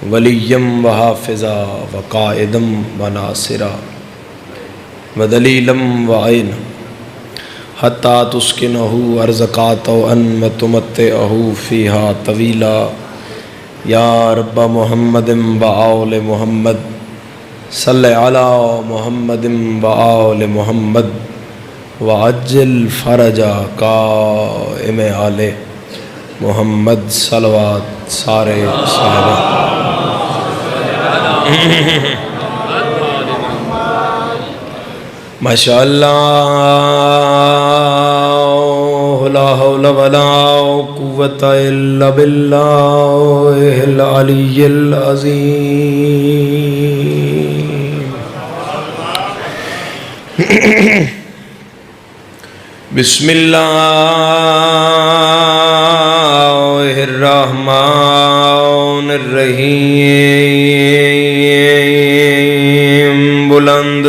William وحافظا وقائدم وناصرا ودلیلم وعین حتی تسکنہ ارزقا طوعا وتمتعہ فیہا طویلا یا رب محمد وآل محمد صلی علی محمد وآل محمد وعجل فرجا قائم آل محمد صلوات سارے صحابہ ماشاءاللہ لا حول ولا قوة الا باللہ العلی العظیم بسم اللہ الرحمن الرحیم بلند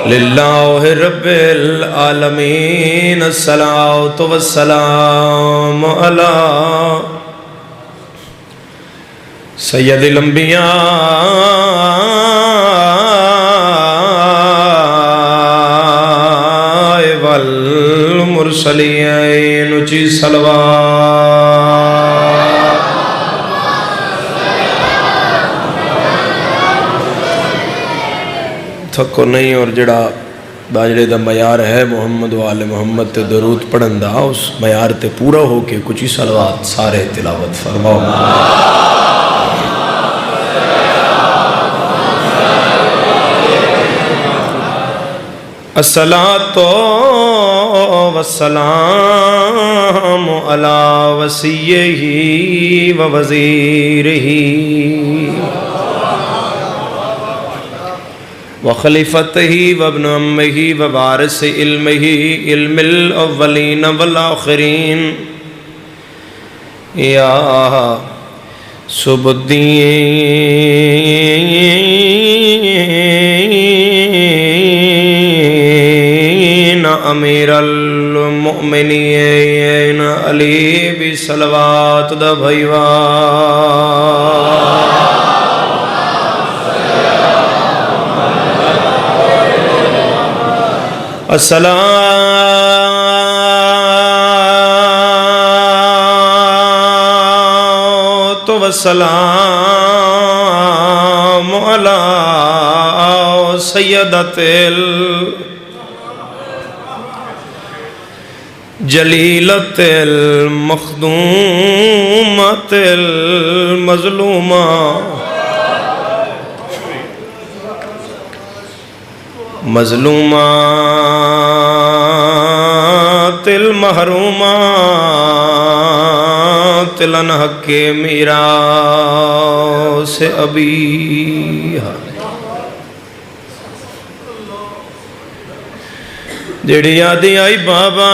للہ رب العالمین الصلاۃ والسلام علی سید الانبیاء والمرسلین اچھی صلوات تھکو نہیں اور جڑا باجرے دا معیار ہے محمد و آل محمد تے درود پڑھن دا اس معیار تے پورا ہو کے کچھ ہی صلوات سارے تلاوت فرماؤ الصلاۃ والسلام علی وصیہ و وزیرہ وخلیفتہ وابن امہ ووارث علمہ علم الاولین والآخرین یا سبدین امیر المؤمنین علی بصلوات دا بھائیوان الصلاۃ والسلام علی سیدۃ الجلیلۃ المخدومۃ المظلومہ مظلومات المحرومات لنحق میراث ابیہا جڑی یادی آئی بابا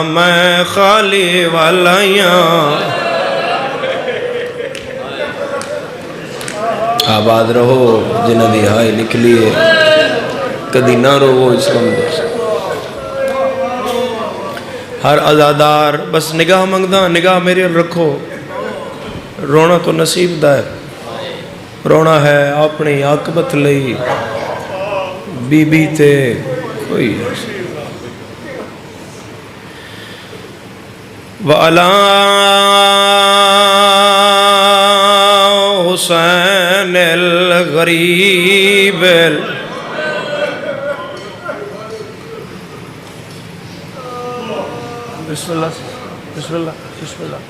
میں خالی والائیاں آباد رہو جنہ دی ہائی نکلیے کدی نہ رو اس کمدر ہر عزادار بس نگاہ منگدہ نگاہ میرے رکھو رونا تو نصیب دا ہے رونا ہے اپنی عاقبت لئی بی بی تے کوئی وَعَلَىٰ حسین الغریب بسم اللہ بسم اللہ بسم اللہ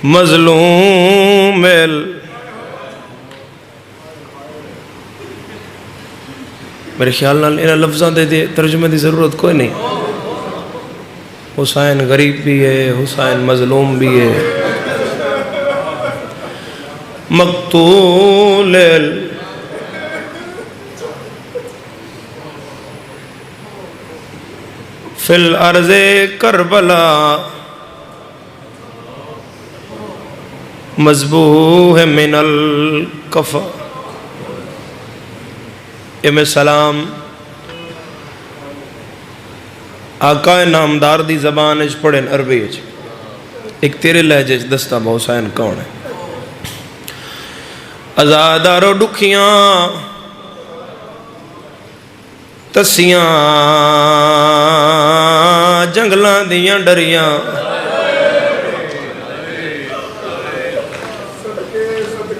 مظلوم میرے خیال نال انہاں لفظاں دے ترجمے دی ضرورت کوئی نہیں. حسین غریب بھی ہے، حسین مظلوم بھی ہے. مقتول فی الارض کربلا مذبوح من الکفا. میں سلام آقا نامدار دی زبان اچ پڑھن عربی اچ. ایک تیرے لہجے اچ دستا با حسین کون ہے. آزادارو ڈکھیاں تسیاں جنگلاں دیاں ڈریاں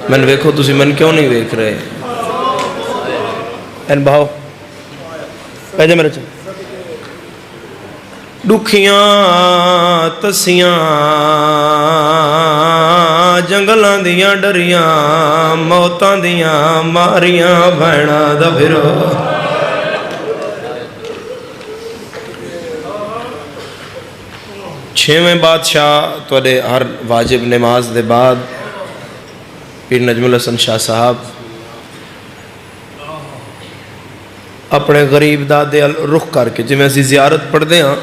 من ویکھو تسی من کیوں نہیں ویکھ رہے این بھاؤ پیجے میرے چل. ڈکھیاں تسیاں جنگلاں دیاں ڈریاں موتاں دیاں ماریاں بھیناں دا پھرو. چھویں بادشاہ توڑے ہر واجب نماز دے بعد پیر نجم الحسن شاہ صاحب اپنے غریب دادے رخ کر کے جی میں اسی زیارت پڑھ دے ہاں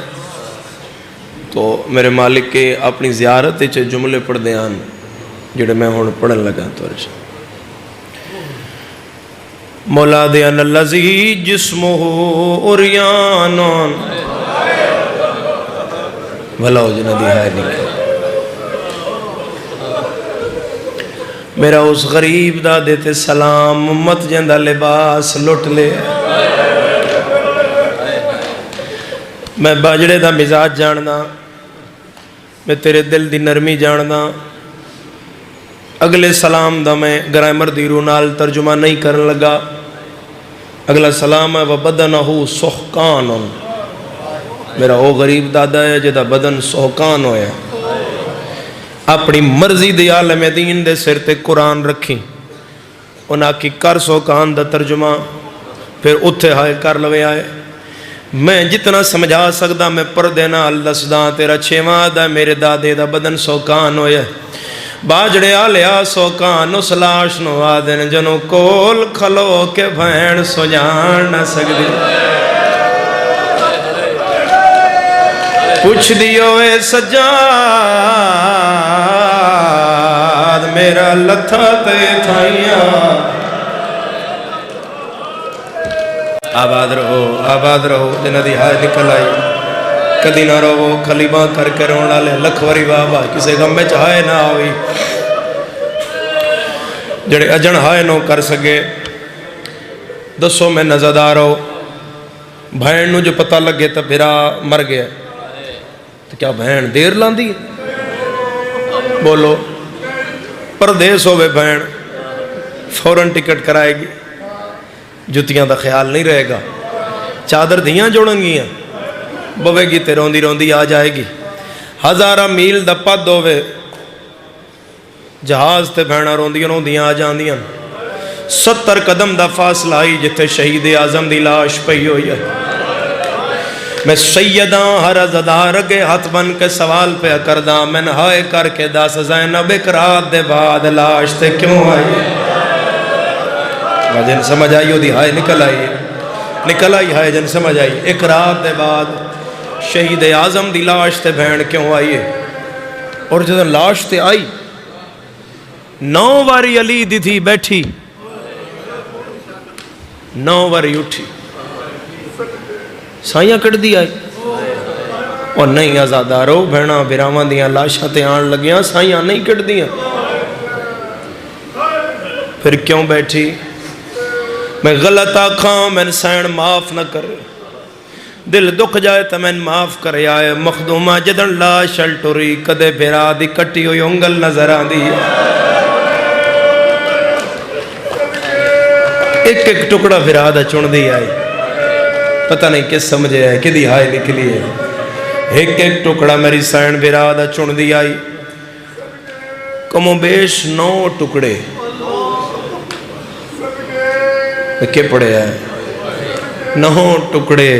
تو میرے مالک کے اپنی زیارت چے جملے پڑھ دے ہاں جڑے میں ہون پڑھن لگا تو رشا. مولا دیان اللذی جسمہ اریانون بھلا ہو جنہ دی ہائے نکل. میرا اس غریب دا دیتے سلام مت جندہ لباس لٹ لے. میں باجڑے دا مزاج جاننا، میں تیرے دل دی نرمی جاننا. اگلے سلام دا میں گرامر دی رونال ترجمہ نہیں کرن لگا. اگلا سلام ہے وَبَدَنَهُ سُحْقَانٌ. میرا وہ غریب دادا ہے جدا بدن سحقان ہویا. اپنی مرضی دی عالم دین دے سر تے قرآن رکھی انہاں کی کر سحقان دا ترجمہ پھر اتھے ہائے کر لوے آئے. میں جتنا سمجھا سکدا میں پردے نال دسداں تیرا چھواں دا میرے دادے دا بدن سحقان ہویا. باجڑے آلیا سحقان اس لاش نو آدن جنو کول کھلو کے بھین سو جان نہ سکدی. پوچھ دیو اے سجاد میرا لتھا تے تھائیاں. آباد رہو جنہ دی ہائے نکل آئی. کدی نہ رہو کھلیباں کر کے رونا لے لکھ وری بابا کسے غم میں چاہے نہ ہوئی. جڑے اجن ہائے نو کر سکے دسو میں نزدار ہو. بھین نو جو پتہ لگے تا پھرا مر گیا تو کیا بہن دیر لاندی بولو. پردیس ہوئے بہن فوراں ٹکٹ کرائے گی. جتیاں دا خیال نہیں رہے گا. چادر دیاں جوڑن گیاں بوے گی تے روندی روندی آ جائے گی. ہزارہ میل دا پد ہوئے جہاز تے بہنہ روندیاں روندیاں آ جاندیاں. 70 قدم دا فاصلہ آئی جتے شہید اعظم دی لاش پئی ہوئی ہے. میں سیداں ہر عزدار کے ہاتھ بن کے سوال پہ کرداں میں نہائے کر کے دس زینب ایک رات دے بعد لاش تے کیوں آئی. جن سمجھ آئی ہو دی ہائے نکل آئی ہائے جن سمجھ آئی. ایک رات دے بعد شہید اعظم دی لاش تے بہن کیوں آئی ہے. اور جدن لاش تے آئی 9 واری علی دی تھی بیٹھی 9 واری اٹھی سائیاں کٹ دی آئی. اور نہیں آزادارو بھینا بیرامان دیاں لاشاں تے آن لگیاں سائیاں نہیں کٹ دیاں. پھر کیوں بیٹھی. میں غلط آکھاں میں سین معاف نہ کرے. دل دکھ جائے تو میں معاف کرے آئے. مخدومہ جدن لاش الٹوری کدے بیرا دی کٹی ہوئی انگل نظر آن دی. ایک ایک ٹکڑا بیرا دا چون دی آئی. پتہ نہیں کس سمجھے ہے کدی ہائے نکلی ہے. ایک ایک ٹکڑا میری سین بیرا دا چون دی آئی. کم و بیش 9 ٹکڑے کہ پڑے ہیں نہوں ٹکڑے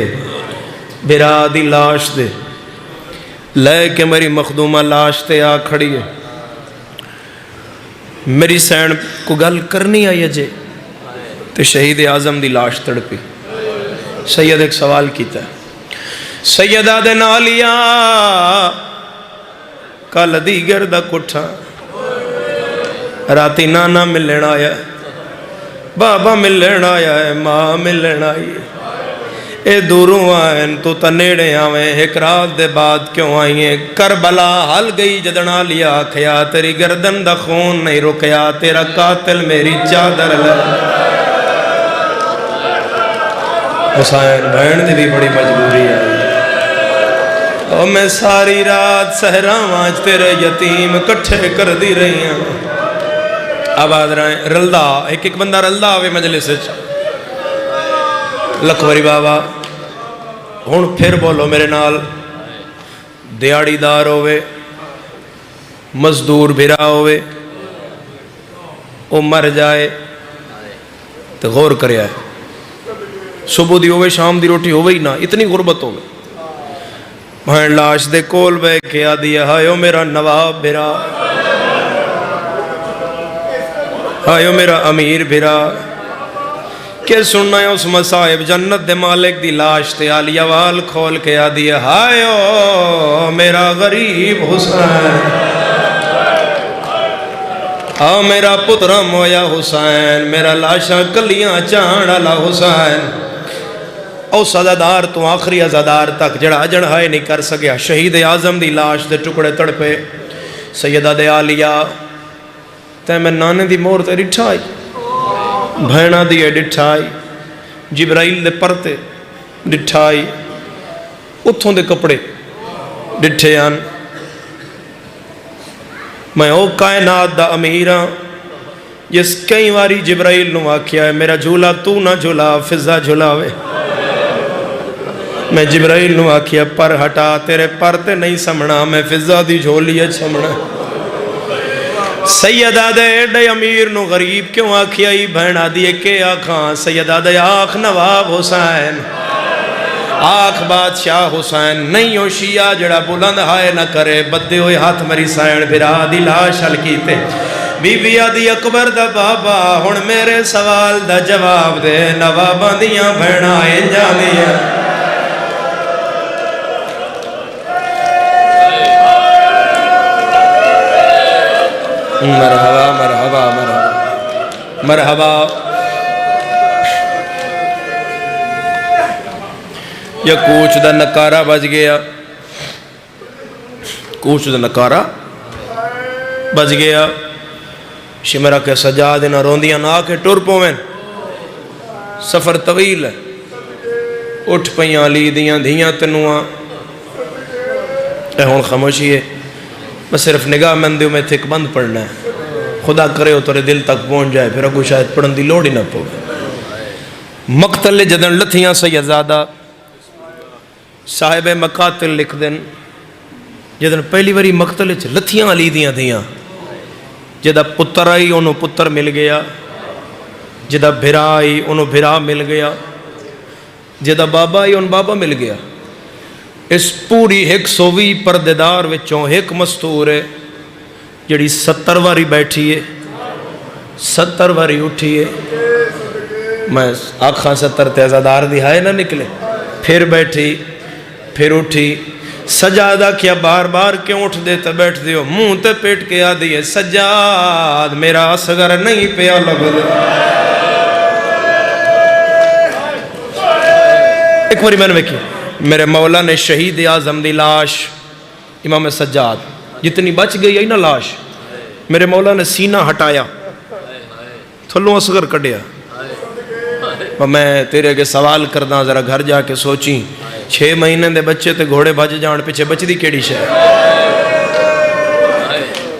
برا دی لاش دے لے کے میری مخدومہ لاش تے آ کھڑی ہے. میری سین کو گل کرنی آئی جے تے شہید اعظم دی لاش تڑپی. سید ایک سوال کیتا ہے, سیدہ دے نالیا کل دیگر دا کٹھا راتی نانا ملن آیا ہے, بابا ملن آیا ہے, ماں ملن آئی ہے, اے دوروں آئین تو تنیڑے آویں, ایک رات دے بعد کیوں آئیں, کربلا حل گئی جدنا لیا کھیا, تیری گردن دا خون نہیں رکیا, تیرا قاتل میری چادر لے. حسین بہن دی بھی بڑی مجبوری ہے, اور میں ساری رات سہراواں تیرے یتیم کٹھے کر دی رہی ہیں. آباد رہے رلدہ, ایک بندہ رلدہ آوے مجلس لکھوری بابا ہون پھر بولو میرے نال. دیاڑی دار ہوئے, مزدور بھرا ہوئے, وہ مر جائے تو غور کریا ہے, صبح دی ہوئے شام دی روٹی ہوئے ہی نہ, اتنی غربت ہوئے. بھائن لاش دے کول بے کیا دیا, ہائیو میرا نواب بھرا, ہائیو میرا امیر بھرا, کہ سننا ہے اس مصائب جنت دے مالک دی لاش تے آلی وال کھول کے آدھی ہے, ہائیو میرا غریب حسین, آ میرا پترہ مویا حسین, میرا لاشا کلیاں چاندالا حسین. او سزادار تو آخری ازادار تک جڑا جڑھائے نہیں کر سکیا. شہید اعظم دی لاش دے ٹکڑے تڑپے. سیدہ دے آلیہ تے میں نانے دی مور تے ڈٹھائی, بھینا دیئے ڈٹھائی, جبرائیل دے پرتے ڈٹھائی, اتھوں دے کپڑے ڈٹھے آن. میں او کائنات دا امیران جس کئی واری جبرائیل نو آکھیا ہے میرا جھولا تو نہ جھولا فضا جھولاوے. میں جبرائیل نو آکھیا پر ہٹا, تیرے پر تے نہیں سمنا, میں فضا دی جھولیے سمنا. سیدہ دے ایڈے امیر نو غریب کیوں آکھیا ہی بہنا دیئے کے آکھاں. سیدہ دے آکھ نواب حسین, آکھ بادشاہ حسین, نہیں ہو شیعہ جڑا بلند ہائے نہ کرے. بدے ہوئے ہاتھ میری سین بھرا دی لاش حل کیتے. بی بی آدھی اکبر دا بابا ہن میرے سوال دا جواب دے, نواباں دیاں بہنا انجا دیاں. مرحبا مرحبا مرحبا مرحبا. یا کوچ دا نکارہ بج گیا, کوچ دا نکارہ بج گیا. شمرہ کے سجاد نہ روندیاں نہ آکے ٹور پوین, سفر طویل ہے. اٹھ پہیاں لی دیاں دھیاں تنواں. اے ہون خاموشی ہے, میں صرف نگاہ مندیوں میں تھک بند پڑھنا ہے. خدا کرے ہو تورے دل تک پہنچ جائے, پھر اگو شاید پڑھن دی لوڑ ہی نہ پو. مقتل جدن لتھیاں سیدزادہ صاحب مقاتل لکھ دن, جدن پہلی واری مقتل لتھیاں علی دیاں دیاں. جدہ پتر آئی انہوں پتر مل گیا, جدہ بھرا آئی انہوں بھرا مل گیا, جدہ بابا آئی انہوں بابا مل گیا. اس پوری 120 پردیدار وچوں ایک مستور ہے جڑی 70 واری بیٹھی ہے, 70 واری اٹھی ہے. میں آنکھاں 70 تیزادار دی ہائے نہ نکلے. پھر بیٹھی, پھر اٹھی. سجادہ کیا بار بار کیوں اٹھ دیتے بیٹھ دیو, منہ تے پیٹ کے آدھی ہے سجاد میرا اصغر نہیں پیا لگ دے. ایک باری میں نے کی, میرے مولا نے شہید اعظم دی لاش امام سجاد جتنی بچ گئی ہے نا لاش, میرے مولا نے سینہ ہٹایا, تھلوں اصغر کڑیا. میں تیرے کے سوال کردہ ذرا گھر جا کے سوچیں, 6 مہینے دے بچے تے گھوڑے بھج جان پیچھے بچ دی کیڑی شے.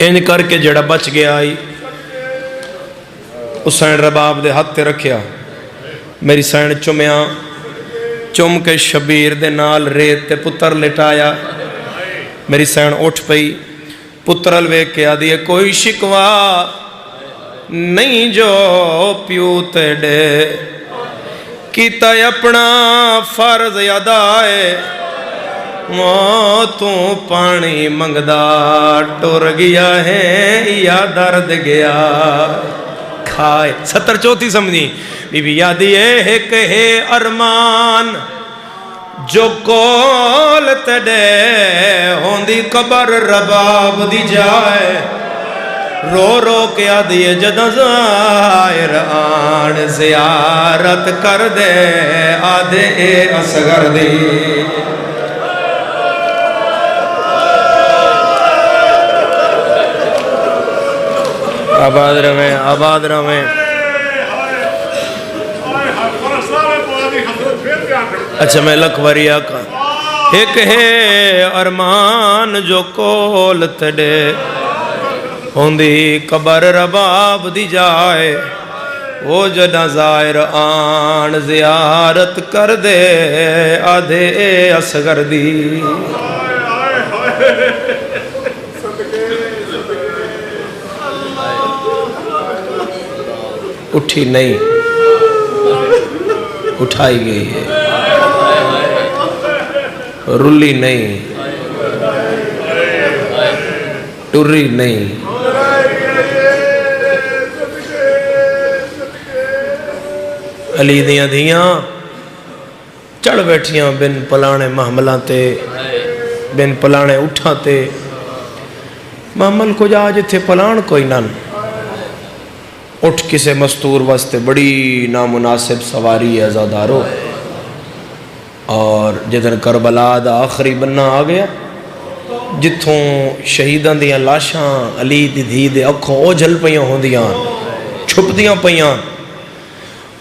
انج کر کے جڑا بچ گیا آئی, حسین رباب دے ہاتھ تے رکھیا. میری سین چمیا, چم کے شبیر دے نال ریت تے پتر لٹایا. میری سین اٹھ پئی, پترل وے کے آدھی ہے کوئی شکوا نہیں جو پیو تے ڈے, کیتا اپنا فرض ادا ہے موتوں پانی منگدا ٹر گیا ہے یا درد گیا کھائے 70 چوتھی سمجھی بی بی یادی ایک ہے ارمان جو کول تڑے ہوندی قبر رباب دی جائے رو رو کے آدھی جدہ زائر آن زیارت کر دے آدھے اے اصغر دی آباد رہے آباد رہے اچھا میں لکھوری آقا ایک ہے ارمان جو کول تڑے ہوندی قبر رباب دی جائے وہ جدہ زائر آن زیارت کر دے آدھے اصغر دی اٹھی نہیں اٹھائی گئی ہے رلی نہیں ٹری نہیں علی دیاں دھیاں چڑھ بیٹھیاں بن پلانے محملہ تے بن پلانے اٹھا تے محمل کو جا جتھے پلان کوئی نن اٹھ کسے مستور واسطے بڑی نامناسب سواری ہے ازادارو اور جدن کربلا دا آخری بننا آ گیا جتھوں شہیدان دیاں لاشاں علی دی دھی دے اکھوں اوجھل پیاں ہوندیاں چھپ دیاں پیاں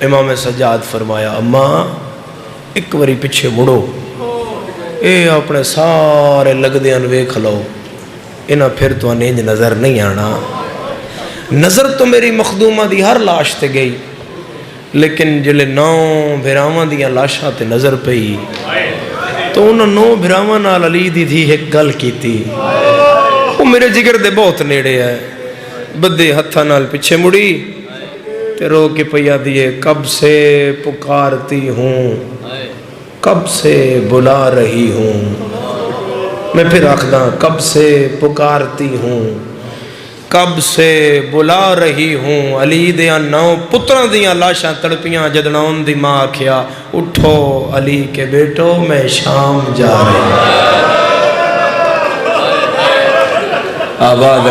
امام سجاد فرمایا اماں ایک وری پچھے مڑو اے اپنے سارے لگ دیاں ویکھ لو انہاں پھر تو انہیں نظر نہیں آنا نظر تو میری مخدومہ دی ہر لاش تے گئی لیکن جلے 9 بھراواں دیاں لاشاں تے نظر پئی تو انہوں 9 بھراواں نال علی دی تھی ایک گل کی تھی وہ میرے جگر دے بہت نیڑے ہے بدے ہتھا نال پیچھے مڑی تے رو کے پیا دیے کب سے پکارتی ہوں کب سے بلا رہی ہوں میں پھر آخداں کب سے پکارتی ہوں کب سے بلا رہی ہوں علی دیاں 9 پتران دیاں لاشاں تڑپیاں جدناؤن دی ماں کیا اٹھو علی کے بیٹو میں شام جا رہی ہوں آباد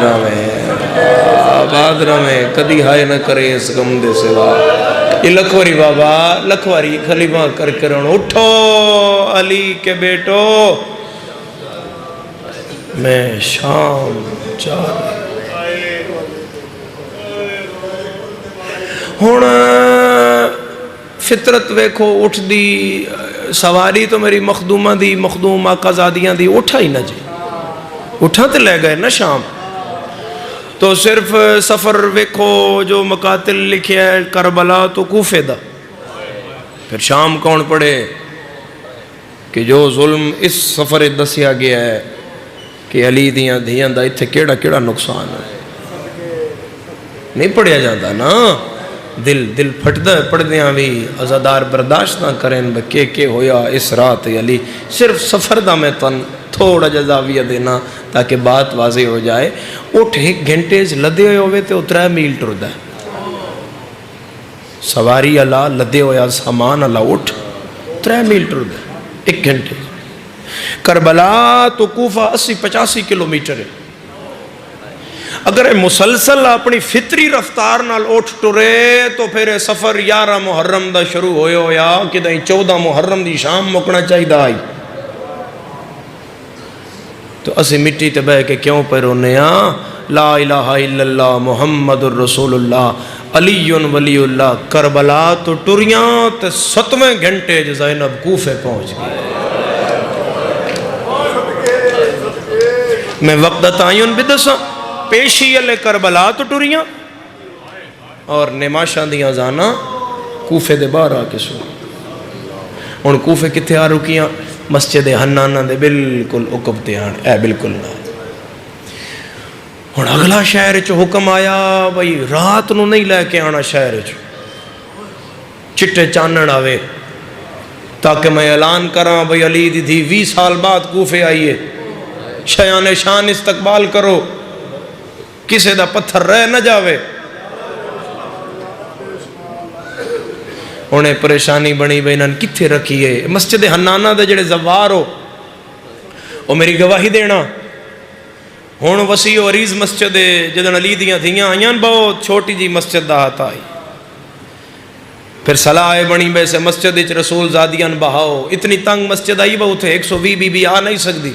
رہے کدی ہائے نہ کرے اس غم دے سوا یہ لکھوری بابا لکھوری خلیمہ کر کرن اٹھو علی کے بیٹو میں شام جا رہی ہوں ہون فطرت ویکھو اٹھ دی سواری تو میری مخدومہ دی مخدوم آقا زادیاں دی اٹھا ہی نہ جی اٹھا تے لے گئے نا شام تو صرف سفر ویکھو جو مقاتل لکھے ہے کربلا تو کوفے دا پھر شام کون پڑے کہ جو ظلم اس سفر دسیا گیا ہے کہ علی دیاں دھیاں دا اتھے کیڑا کیڑا نقصان ہے نہیں پڑھیا جاندہ نا دل پھٹدا ہے پڑھ دیاں بھی ازادار برداشت نہ کریں کہ ہویا اس رات علی صرف سفر دا میں تن تھوڑا جزاویہ دینا تاکہ بات واضح ہو جائے اٹھ 1 گھنٹے لدے ہوئے ہوئے تے 3 میل ٹردا ہے سواری اللہ لدے ہویا سامان اللہ اٹھ 3 میل ٹردا ہے 1 گھنٹے کربلا تو کوفہ 80-85 کلومیٹر ہے اگر مسلسل اپنی فطری رفتار نال اٹھ ٹرے تو پھر سفر 11 محرم دا شروع ہوئے ہویا کہ دائیں 14 محرم دی شام مکنا چاہی دا آئی تو اسی مٹی تے بہ کے کیوں پہ رونے لا الہ الا اللہ محمد الرسول اللہ علی ولی اللہ کربلا تو ٹریاں تے 7ویں گھنٹے زینب کوفے پہنچ گئے میں وقت تعین بدساں پیشی علی کربلا تو ٹریاں اور نماشاں دیاں زانا کوفے دے باہر آ کے سو ان کوفے کتے آ رکیاں مسجد حنانہ دے بالکل اکب تے آن اے بالکل نہ اور اگلا شہر چو حکم آیا بھئی رات نو نہیں لے کے آنا شہر چو چٹے چانن آوے تاکہ میں اعلان کراں بھئی علی دی دھی 20 سال بعد کوفے آئیے، شیان شان استقبال کرو، کسے دا پتھر رہ نہ جاوے۔ انہیں پریشانی بنی بھئی انہاں کتھے رکھیے؟ مسجد حنانہ دے جڑے زوار ہو وہ میری گواہی دینا، ہون وسیع و عریض مسجد جدن علی دیاں دھیاں آئیاں بہت چھوٹی جی مسجد دا ہاتھ آئی، پھر صلاح بنی بے سے مسجد اچ رسول زادیاں بہاؤ، اتنی تنگ مسجد آئی بہو تھے 120 بی بی آ نہیں سکتی،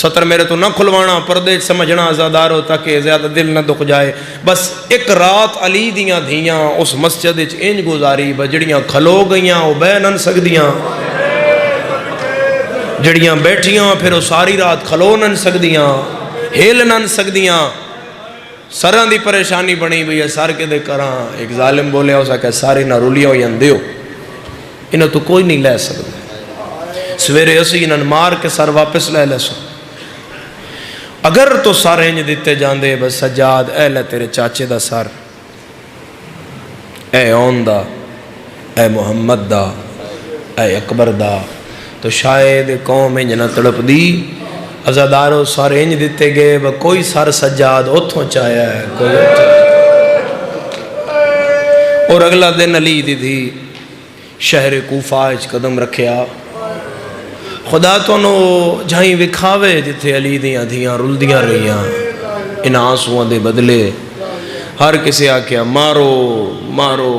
ستر میرے تو نہ کھلوانا، پردے سمجھنا آزادارو تاکہ زیادہ دل نہ دکھ جائے۔ بس ایک رات علی دیاں دھیاں اس مسجد اچ انج گزاری بجڑیاں کھلو گئیاں وہ بہ نہ سکدیاں، جڑیاں بیٹھیاں پھر وہ ساری رات کھلو نہ سکدیاں، ہل نہ سکدیاں، سران دی پریشانی بنی بھی ہے، سر کے دے کراں۔ ایک ظالم بولے ہو سکے ساری نہ رولیاں ہوئی اندیو، انہوں تو کوئی نہیں لے سکتا، سویرے اسی انہوں مار کے سر واپس لے سو۔ اگر تو سر انج دیتے جاندے بس سجاد اے لے تیرے چاچے دا سر، اے اون دا، اے محمد دا، اے اکبر دا، تو شاید قوم انج نہ تڑپ دی۔ ازادارو سر انج دیتے گئے با کوئی سر سجاد اتھوں چاہیا ہے کوئی اتھوں۔ اور اگلا دن علی دی تھی شہر کوفہ اچ قدم رکھیا، خدا تو نو جہاں وکھاوے جتھے علی دیاں دھیاں رلدیاں رہیاں، ان آنسوان دے بدلے ہر کسی آکیا مارو مارو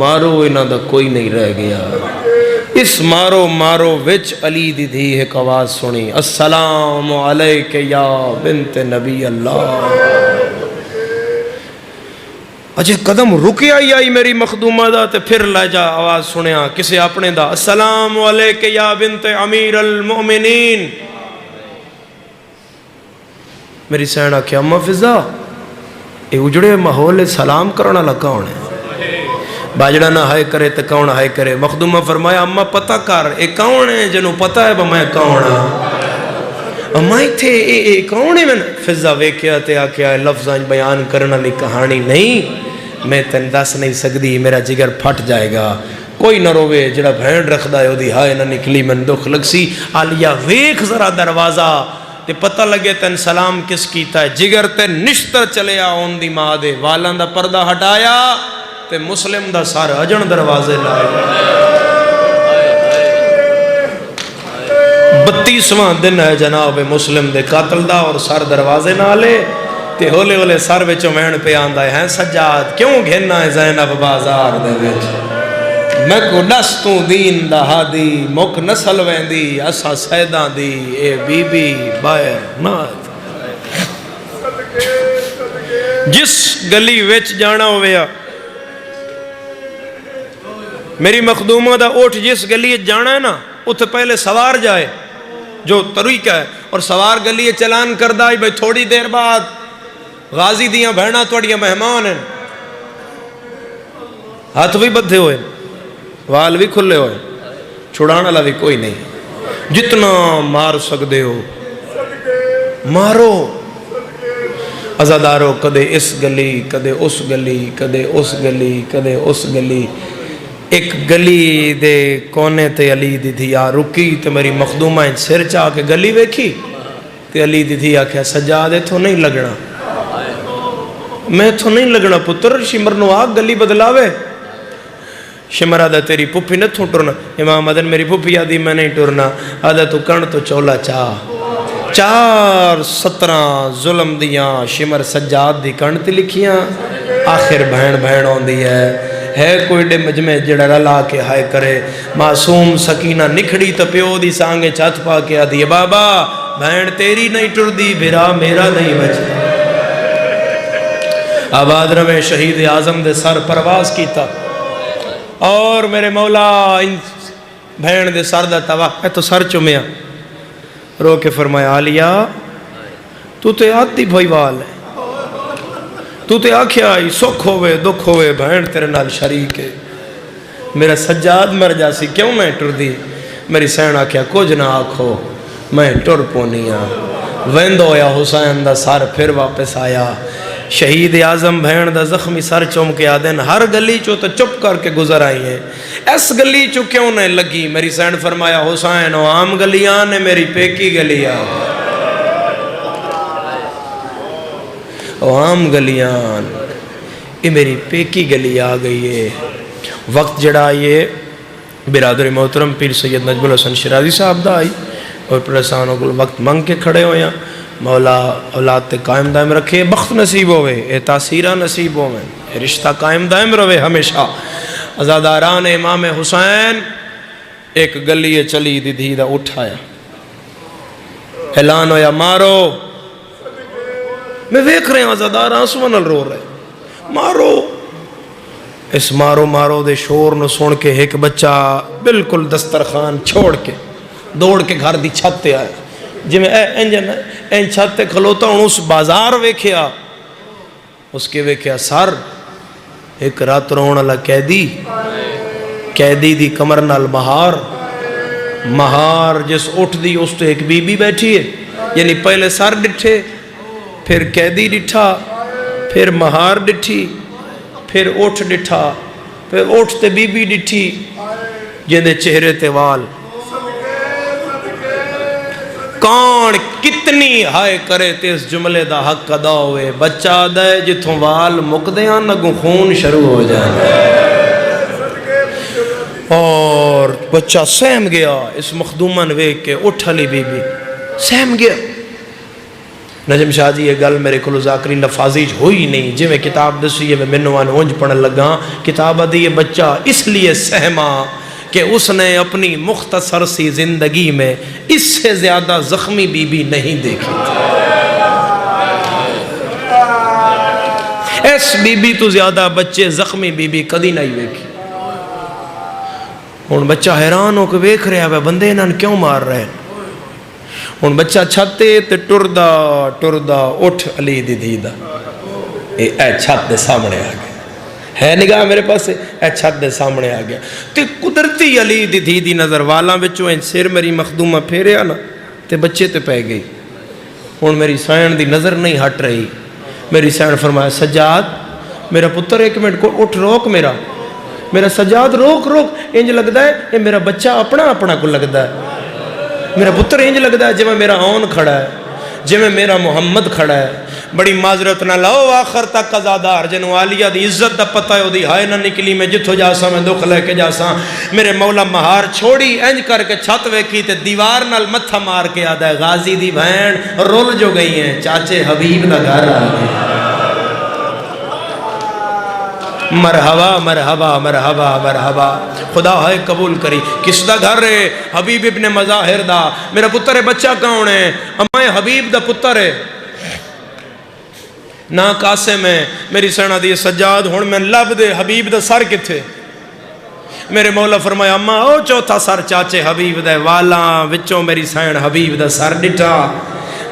مارو، انہاں دا کوئی نہیں رہ گیا۔ اس مارو مارو وچ علی دی دھی ایک آواز سنی، السلام علیک یا بنت نبی اللہ۔ اجھے قدم رکی آئی میری مخدومہ دا تے پھر لے جا آواز سنیا کسے اپنے دا، السلام علیک یا بنت امیر المؤمنین۔ میری سینہ کیا اماں فضا اے اجڑے ماحول سلام کرنا لگا ہونے، باجڑا نہ ہائے کرے تو کون ہائے کرے۔ مخدومہ فرمایا اماں پتہ کر اے کون ہے جنہوں پتہ ہے با میں کون ہاں، اماں تھے اے کون ہے؟ میں فضا ویکیا تے آکیا لفظاں بیان کرنا لی کہانی نہیں، میں تن دس نہیں سکتی، میرا جگر پھٹ جائے گا، کوئی نہ روے جڑا بھین رکھ دا ہے وہ دی ہائے نہ نکلی من دکھ لگ سی۔ آلیہ ویک ذرا دروازہ تے پتہ لگے تن سلام کس کیتا ہے، جگر تے نشتر چلے آن دی ماں دے، والاں دا پردہ ہٹایا تے مسلم دا سار اجن دروازے لائے۔ 32واں دن ہے جناب مسلم دے قاتل دا اور سر دروازے نالے تے ہولے ہولے سر وچوں وین پہ آندا ہے سجاد کیوں گھننا ہے زینب بازار دے وچ، میں کو نستوں دین دا ہادی مک نسل ویندی اسا سیداں دی اے بی بی باہر نات۔ جس گلی وچ جانا ہویا میری مخدومہ دا اوٹھ جس گلی جانا ہے نا اتھے پہلے سوار جائے جو طریقہ ہے، اور سوار گلی چلان کردہ ہے بھئی تھوڑی دیر بعد غازی دیاں بہنہ توڑیاں مہمان ہیں، ہاتھ بھی بدھے ہوئے وال بھی کھلے ہوئے، چھڑانا لا بھی کوئی نہیں، جتنا مار سکدے ہو مارو۔ ازادارو کدے اس گلی کدے اس گلی کدے اس گلی کدے اس گلی، ایک گلی دے کونے تے علی دی دھی آ رکی تے میری مخدومہ ان سر چاہ کے گلی ویکھی تے علی دی دھی آکھیا سجاد تو نہیں لگنا، میں تو نہیں لگنا پتر، شمر نو آگ گلی بدلاوے۔ شمر آدھا تیری پپی نہ تھوں ٹرنا، امام مدن میری پپی آدھی میں نہیں ٹرنا، آدھا تو کن تو چولا چاہ 417 ظلم دیاں شمر سجاد دی کن تے لکھیاں، آخر بہن بہن ہون دی ہے کوئی ڈے مجمع جڑا رلا کے ہائے کرے، معصوم سکینہ نکھڑی تو پیو دی سانگے چات پا کے آدھی بابا بہن تیری نہیں ٹر دی بھرا میرا نہیں بچ۔ آباد روے شہید اعظم دے سر پرواز کیتا اور میرے مولا ان بہن دے سر دا توا ہے تو سر چمیا رو کے فرمایا عالیہ تو تے آتی بھائی وال ہے، تو تے آکھیا آئی سکھ ہوئے دکھ ہوئے بہن تیرے نال شریک ہے، میرا سجاد مر جاسی کیوں میں ٹر دی؟ میری سین آکھیا کچھ نہ آکھو میں ٹر پونیا۔ ویندو یا حسین دا سار پھر واپس آیا، شہید اعظم بہن دا زخمی سر چوم کے آدن ہر گلی چو تو چپ کر کے گزر آئی ہیں، اس گلی چو کیوں نہیں لگی؟ میری سین فرمایا حسین وہ عام گلیاں نے میری پیکی گلیاں، وہ عام گلیاں یہ میری پیکی گلی آ گئی ہے۔ وقت جڑا یہ برادر محترم پیر سید نجم الحسن شیرازی صاحب دا آئی اور پرسانوں کو وقت منگ کے کھڑے ہویا، مولا اولاد تے قائم دائم رکھے، بخت نصیب ہوئے، اے تاثیرہ نصیب ہوئے، اے رشتہ قائم دائم روے ہمیشہ۔ ازاداران امام حسین ایک گلی چلی دی دھی دا اٹھایا، اعلان ہویا مارو، میں دیکھ رہے ہیں ازاداران سونل رو رہے مارو، اس مارو مارو دے شور نو سن کے ایک بچہ بالکل دسترخوان چھوڑ کے دوڑ کے گھر دی چھت تے آیا، جی میں این چھت تے کھلوتا ہوں، اس بازار ویکھیا، اس کے ویکھیا سر ایک رات رون اللہ قیدی دی کمر نال مہار جس اٹھ دی اس تو ایک بی بی بیٹھی ہے، یعنی پہلے سر ڈٹھے، پھر قیدی ڈٹھا، پھر مہار ڈٹھی، پھر اٹھ ڈٹھا، پھر اٹھ تے بی بی ڈٹھی جندے چہرے تے وال، کون کتنی ہائے کرے تے اس جملے دا حق ادا ہوئے، بچہ دے جتوں وال مقدیاں نگوں خون شروع ہو جائے، اور بچہ سہم گیا، اس مخدومن ویک کے اٹھ علی بی بی سہم گیا۔ نجم شاہ جی یہ گل میرے کلو ذاکری لفاظی ہوئی نہیں، جی میں کتاب دسی ہے میں منوان اونج پڑھن لگا، کتاب دی یہ بچہ اس لیے سہما کہ اس نے اپنی مختصر سی زندگی میں اس سے زیادہ زخمی بی بی نہیں دیکھی، اس بی بی تو زیادہ بچے زخمی بی بی کدی نہیں دیکھی۔ ان بچہ حیران ہو کے ویکھ رہا ہے بندے انہاں کیوں مار رہے ہیں، ان بچہ چھتے تے ٹردا اٹھ علی دی دیدہ، اے چھت دے سامنے آ گیا، ہے نگاہ میرے پاس اے چھت دے سامنے آ گیا، تے قدرتی علی دی دیدی نظر والاں وچوں این سر میری مخدومہ پھیریا نا تے بچے تے پہ گئی، ان میری سائن دی نظر نہیں ہٹ رہی، میری سائن فرمایا سجاد میرا پتر ایک منٹ کو اٹھ روک، میرا سجاد روک انج لگدا ہے یہ میرا بچہ اپنا کو لگدا ہے، میرا پتر انج لگدا ہے جی میں میرا آن کھڑا ہے، جی میں میرا محمد کھڑا ہے، بڑی معذرت نہ لاؤ آخر تک ازادار جنو عالیہ دی عزت دا پتہ ہے دی ہائے نہ نکلی میں جتھو جاسا میں دکھ لے کے جاسا، میرے مولا مہار چھوڑی انج کر کے چھت ویکھی تے دیوار نال متھا مار کے آدھا ہے غازی دی بہن رول جو گئی ہیں چاچے حبیب دا گھر آ گئے، مرحبا مرحبا مرحبا مرحبا، خدا ہے قبول کری، کس دا گھر ہے؟ حبیب ابن مظاہر دا، میرا پتر ہے بچہ کون ہے؟ امائے حبیب دا پتر ہے، نا قاسم ہے، میری سینہ دی سجاد ہون میں لب دے حبیب دا سر کتھے؟ میرے مولا فرمایا اماں او چوتھا سر چاچے حبیب دے والاں وچوں میری سین حبیب دا سر ڈٹا،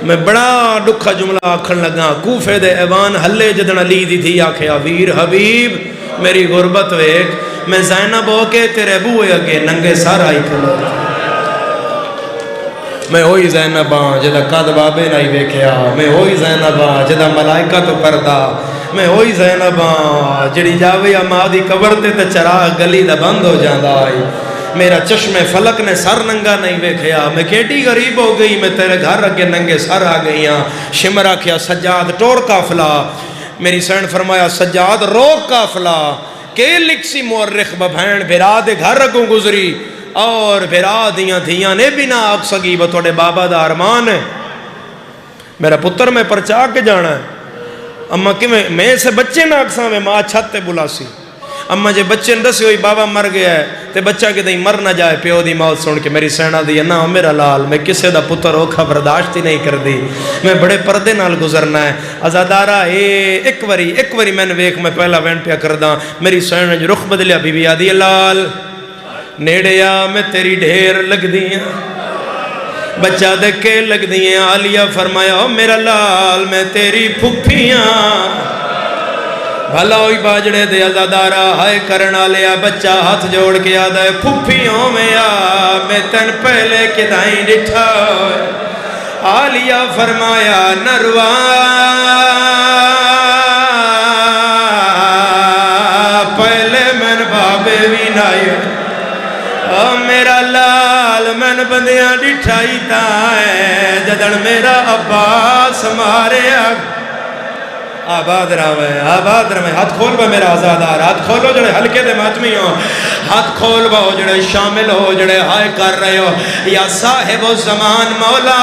میں بڑا دکھا جملہ آکھن لگا، کوفے دے ایوان ہلے جدن علی دی تھی آکھیا ویر حبیب میری غربت ویک، میں زینب ہو کے تیرے بوئے اگے ننگے سر آئی کھلو، میں ہوئی زینب ہاں جدہ قد بابے نہیں ویکھیا، میں ہوئی زینب ہاں جدہ ملائکہ تو پردہ، میں ہوئی زینب ہاں جڑی جاوے اماں دی قبر تے چراغ گلی دا بند ہو جاندہ آئی، میرا چشم فلک نے سر ننگا نہیں ویکھیا، میں کیٹی غریب ہو گئی، میں تیرے گھر اگے ننگے سر آ گئیاں، شمرہ کیا سجاد ٹور قافلہ، میری سین فرمایا سجاد روک قافلہ، کہ لکسی مورخ ببھین بھرا دے گھر اگوں گزری، اور بھرا دیاں دھیاں نے بھی نہ آگ سگی بطوڑے بابا دا ارمان ہے، میرا پتر میں پرچا کے جانا ہے، اما کہ میں سے بچے نہ اکساں میں ماں چھت تے بلا سی، اما جے بچے اندسی ہوئی بابا مر گیا ہے تے بچہ کہ دیں مر نہ جائے پیو دی موت سن کے میری سینہ دی نا میرا لال میں کسے دا پتر اوکھا برداشت ہی نہیں کر دی، میں بڑے پردے نال گزرنا ہے، ازادارہ ایک وری میں نے ویک میں پہلا وین پیا کرداں، میری سینہ جو رخ بدلیا بی بی آدھی لال نیڑیا میں تیری ڈھیر لگ دیاں، بچہ دکے لگ دیاں، عالیہ فرمایا او میرا لال میں تیری پھپھیاں، بھلا ہوئی باجڑے دے ازادارہ ہائے کرنا لیا، بچہ ہاتھ جوڑ کے آدھا ہے پھپھیوں میں میں تن پہلے کدائیں ڈٹھا، عالیہ فرمایا نروان آئی میرا لال من بندیاں ڈٹھائی تائیں جدن میرا عباس ماریا آباد رہے ہاتھ کھول با میرا آزادار ہاتھ کھولو جڑے ہلکے دے ماتمی ہو ہاتھ کھول با جڑے شامل ہو جڑے ہائے کر رہے ہو یا صاحب الزمان مولا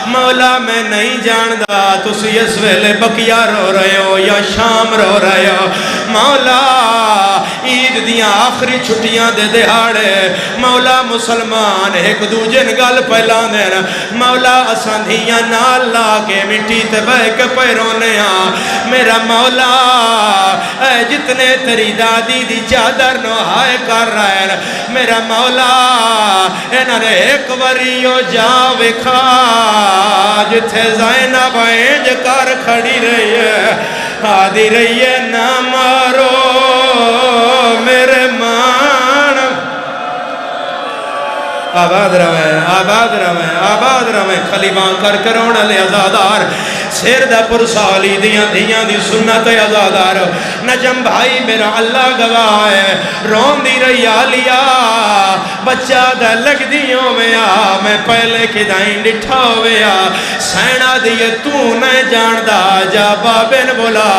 مولا میں نہیں جاندہ تسی اس ویلے بکیا رو رہے ہو یا شام رو رہے ہو مولا عید دیاں آخری چھٹیاں دے دہاڑے مولا مسلمان ایک دوجن گل پہلان دینا مولا اسان دھیاں نال لا کے مٹی تے بہ کے پیرونے میرا مولا اے جتنے تیری دادی دی چادر نو ہائے کر رہے ہیں میرا مولا انہوں نے ایک وریو جا وکھا جتھے زینب اینج کر کھڑی رہی ہے آدھی رہی ہے نہ مارو میرے مان آباد رویں خلیبان کر کرونا لے ازادار سیر دا پرسالی دیاں دی سنت ازادار نجم بھائی میرا اللہ گواہ ہے رون دی رہی آلیا بچہ دا لگ دیوں میں میں پہلے کدائیں ڈٹھا ہوئے سینہ دیئے تو نہ جاندہ جا بابن بولا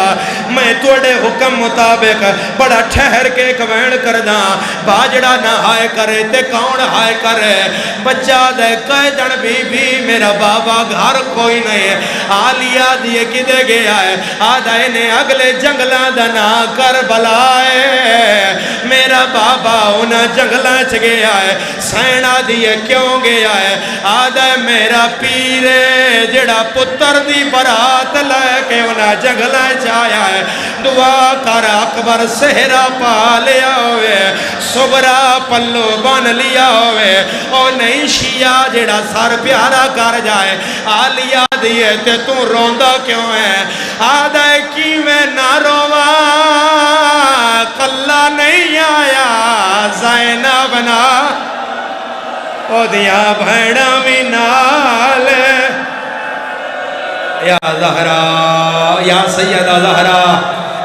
میں توڑے حکم مطابق بڑا ٹھہر کے کوین کرداں باجڑا نہ ہائے کرے تے کون ہائے کرے بچہ دے قیدن بھی میرا بابا گھر کوئی نہیں آلیا دیئے کدے گیا ہے آدھا انہیں اگلے جنگلہ دنا کر بلائے میرا بابا انہیں جنگلہ چ گیا ہے سینہ دیئے کیوں گیا ہے آدھا میرا پیرے جڑا پتر دی برات لے کے انہیں جنگلہ چایا ہے دعا کر اکبر سہرہ پا لیا ہوئے صبرہ پلو بن لیا ہوئے اور نہیں شیعہ جڑا سر پیارا کر جائے آلیا دیئے تے تو روندہ کیوں ہے آدھا کی میں نہ روا کلہ نہیں آیا زینب نا او دیا بھیڑا بھی نال یا زہرا یا سیدہ زہرا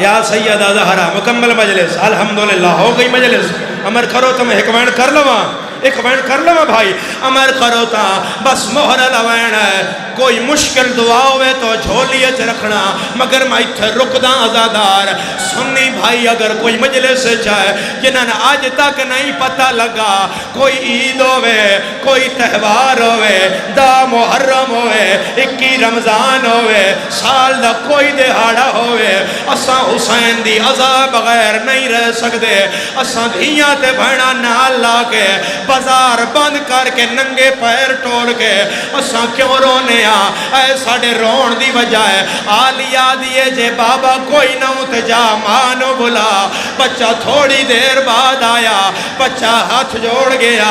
یا سیدہ زہرا مکمل مجلس الحمدللہ ہو گئی مجلس امر کرو تم حکمین کر لوا ایک وین کر لوا بھائی امر کرو تا بس مہر لوین ہے کوئی مشکل دعا ہوئے تو جھولیت رکھنا مگر میں تھے رکداں ازادار سنی بھائی اگر کوئی مجلس سے چاہے جنہاں نے آج تک نہیں پتہ لگا کوئی عید ہوئے کوئی تہوار ہوئے دا محرم ہوئے 21 رمضان ہوئے سال دا کوئی دہاڑا ہوئے اساں حسین دی عزا بغیر نہیں رہ سکتے اساں دھیاں تے بھیڑا نال لا کے بازار بند کر کے ننگے پیر ٹوڑ کے اساں کیوں رونے اے ساڑے رون دی وجہ ہے آلیا دیئے جے بابا کوئی نہ اتجا مانو بلا بچہ تھوڑی دیر بعد آیا بچہ ہاتھ جوڑ گیا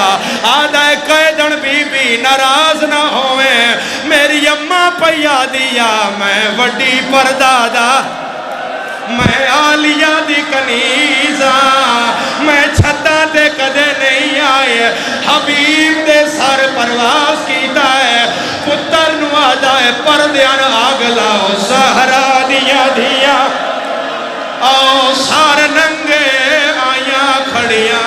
آدھا قیدن بی ناراض نہ ہوئے میری اماں پیا دیا میں وڈی پردادا میں آلیا دی کنیزا میں چھتا دے کدے نہیں آئے حبیب دے سر پرواز کیتا ہے پتر نو آدھائے پردیان آگلاو سہرا دیا دیا او سار ننگے آیا کھڑیا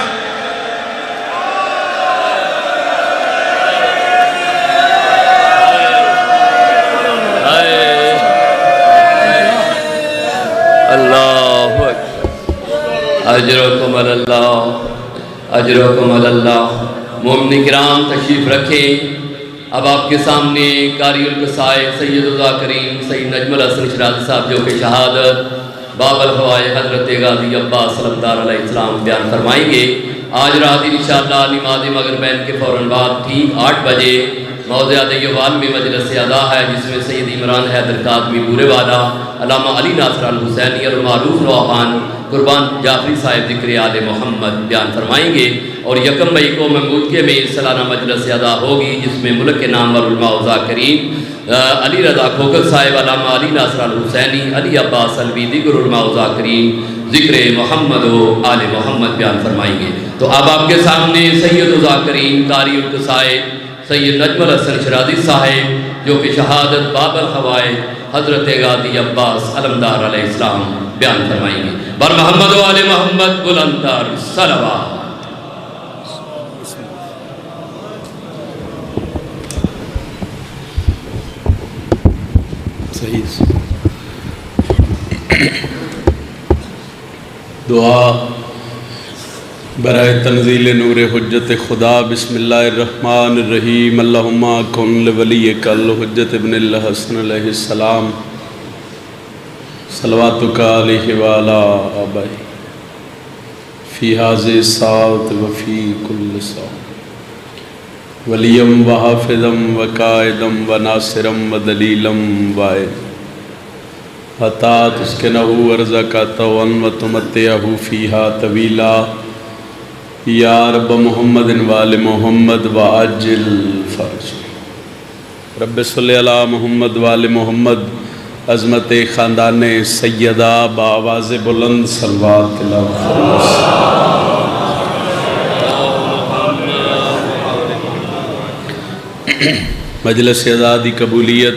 اللہ اجرکم اللہ اجرکم اللہ مومن کرام تشریف رکھیں اب آپ کے سامنے قاری القصائے سید الذاکرین سید نجم الحسن شرازی صاحب جو کہ شہادت باب الہوائے حضرت غازی عباس سلمدار علیہ السلام بیان فرمائیں گے آج رات انشاءاللہ نماز مغربین کے فوراً بعد ٹھیک 8 بجے موضع دیوان میں مجلس ادا ہے جس میں سید عمران حیدر کاظمی بورے والا علامہ علی ناصر الحسینی المعروف نوحان قربان جعفری صاحب ذکر آل محمد بیان فرمائیں گے اور 1 مئی کو ممبودگے میں سالانہ مجلس ادا ہوگی جس میں ملک کے نامور علماء و ذاکرین علی رضا کھوکر صاحب علامہ علی ناصر الحسینی علی عباس الوی دیگر علماء و ذاکرین ذکر محمد و آل محمد بیان فرمائیں گے تو اب آپ کے سامنے سید الذاکرین قاری القصائے سید نجم الحسن شرازی صاحب جو کہ شہادت باب الہوائے حضرت غازی عباس علمدار علیہ السلام بیان فرمائیں گے۔ بر محمد و آل محمد بلند تر صلوات۔ دعا برائے تنزیل نور حجت خدا۔ بسم اللہ الرحمن الرحیم۔ اللہم کن لولیک الحجت ابن الحسن علیہ السلام صلواتک علیہ وعلا آبائی فی حاضر ساعت وفی کل ساعت ولیم و حافظم و قائدم و ناصرم و دلیلم وائد حتی تسکنہو ورزقہ ون و تمتعہو فیہا طویلا یا رب محمد وآل محمد وعجل فرج۔ رب صلی اللہ محمد وآل محمد۔ عظمت خاندان سیدہ بآواز بلند صلوات تلاوت۔ مجلس آزادی قبولیت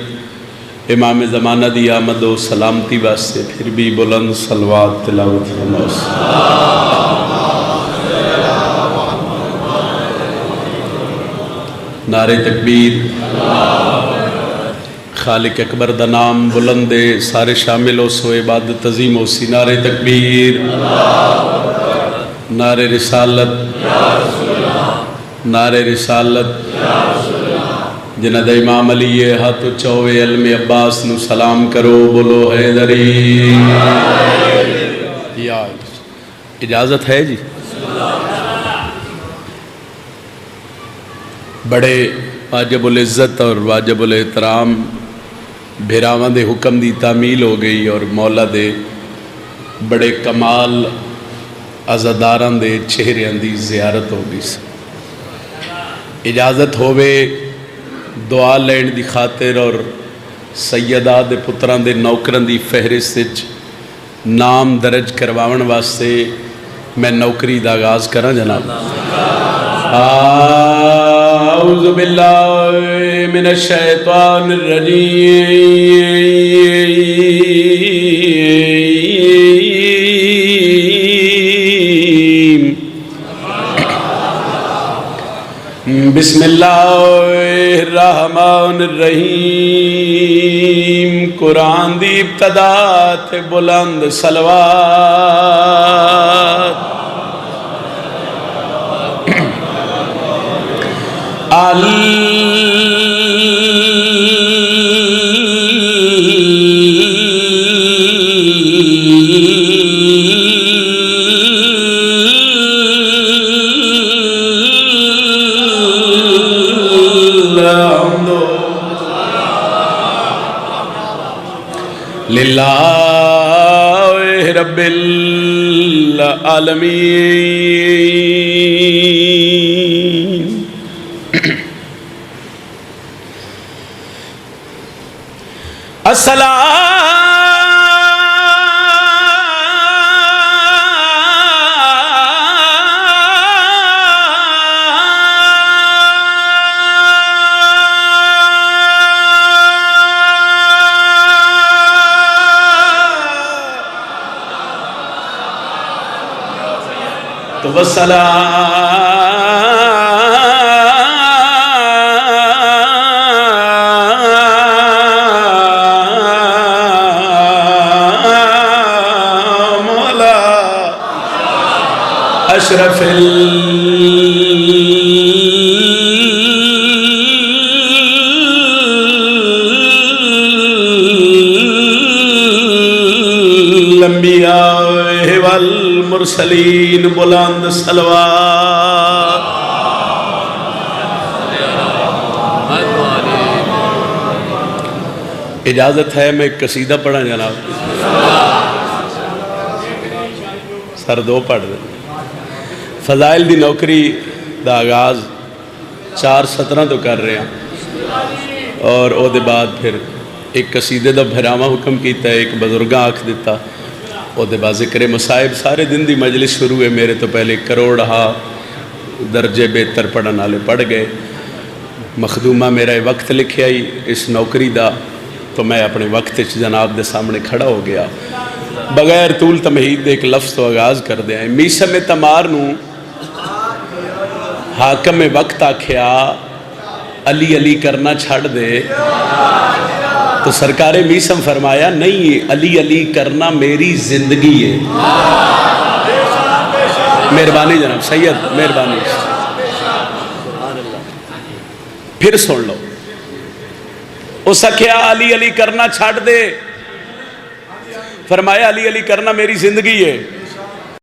امام زمانہ دی آمد و سلامتی واسطے پھر بھی بلند صلوات تلاوت فرمائیں۔ نعرہ تکبیر۔ خالق اکبر دا نام بلند سارے شامل ہو سو عبادت عظیم ہو سی۔ نعرہ تکبیر، نعرہ رسالت، نعرہ رسالت۔ جنہ دا امام علی ہے ہاتھ چوے علم عباس نو سلام کرو، بولو حیدری۔ یا اجازت ہے جی؟ بڑے واجب العزت اور واجب الاحترام بھیراواں دے حکم دی تعمیل ہو گئی اور مولا دے بڑے کمال عزاداراں دے چہریاں دی زیارت ہو گئی۔ اجازت ہووے دعا لین دی خاطر اور سیدہ دے پتران دے نوکران دی فہرست وچ نام درج کرواون واسطے میں نوکری دا آغاز کراں جناب۔ اعوذ باللہ من الشیطان الرجیم۔ بسم اللہ الرحمن الرحیم۔ قرآن دی ابتدا تے بلند صلوات۔ للہ رب العالمین۔ مولا اشرف الانبیاء والمرسلین۔ بلند صلوات۔ اجازت ہے میں ایک قصیدہ پڑھا جناب؟ سر دو پڑھ دیں۔ فضائل دی نوکری دا آغاز 4:17 تو کر رہے ہیں اور او دے بعد پھر ایک قصیدے دا بھراواں حکم کیتا ہے، ایک بزرگاں آکھ دیتا، او دے بعد ذکر مصائب۔ سارے دن دی مجلس شروع ہے، میرے تو پہلے کروڑہا درجے بہتر پڑھن والے پڑھ گئے۔ مخدومہ میرا وقت لکھیا ہی اس نوکری دا، تو میں اپنے وقت جناب دے سامنے کھڑا ہو گیا۔ بغیر طول تمہید ایک لفظ تو آغاز کر دیا ہے. میسم تمار نو حاکم وقت آکھیا علی علی کرنا چھڑ دے تو سرکار میسم فرمایا نہیں، علی علی کرنا میری زندگی ہے. مہربانی جناب سید، مہربانی. پھر سن لو، اس آکھیا علی علی کرنا چھڑ دے، فرمایا علی علی کرنا میری زندگی ہے.